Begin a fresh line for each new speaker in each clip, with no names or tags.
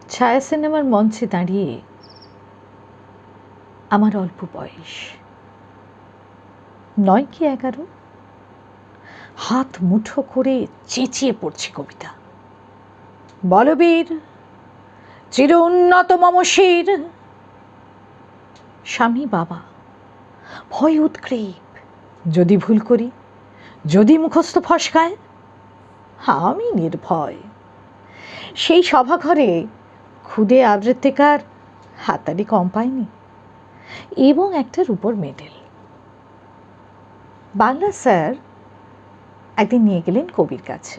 ছায়া সিনেমার মঞ্চে দাঁড়িয়ে আমার অল্প বয়স, 9 কি 11, হাত মুঠো করে চেঁচিয়ে পড়ছি কবিতা। বলবীর চির উন্নত মম শির। স্বামী বাবা ভয় উৎগ্রীব, যদি ভুল করি, যদি মুখস্থ ফসকায়। আমি নির্ভয়। সেই সভাঘরে খুদে আবৃত্তিকার হাততালি কম পায়নি এবং একটা রূপোর মেডেল। বাংলা স্যার একদিন নিয়ে গেলেন কবির কাছে।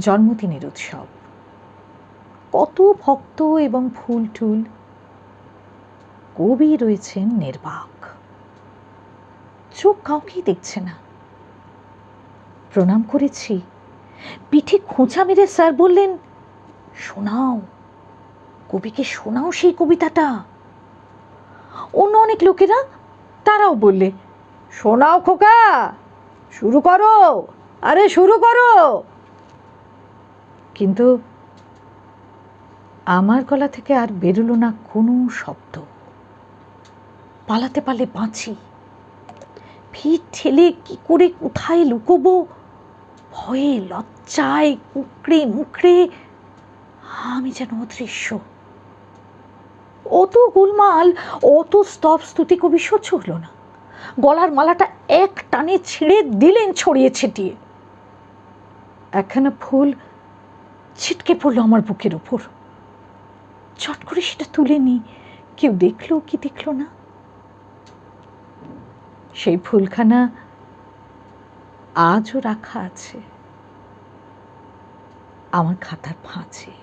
জন্মদিনের উৎসব, কত ভক্ত এবং ফুল টুল। কবি রয়েছেন নির্বাক, চোখ কাউকেই দেখছে না। প্রণাম করেছি, পিঠে খোঁচা মেরে স্যার বললেন, শোনাও, কবিকে শোনাও সেই কবিতাটা। অন্য অনেক লোকেরা তারাও বললে, শোনাও খোকা, শুরু করো, আরে শুরু করো। কিন্তু আমার গলা থেকে আর বেরোলো না কোনো শব্দ। পালাতে পারলে বাঁচি, ভিড় ঠেলে কি করে কোথায় লুকোবো, ভয়ে লজ্জায় কুকড়ে মুখড়ে আমি যেন অদৃশ্য। অত গোলমাল, অত স্তব স্তুতি কবি সহ্য হলো না। গলার মালাটা এক টানে ছিঁড়ে দিলেন ছড়িয়ে ছিটিয়ে। একখানা ফুল ছিটকে পড়লো আমার বুকের উপর। চট করে সেটা তুলে নি, কেউ দেখলো কি দেখলো না। সেই ফুলখানা আজও রাখা আছে আমার খাতার ভাঁজে।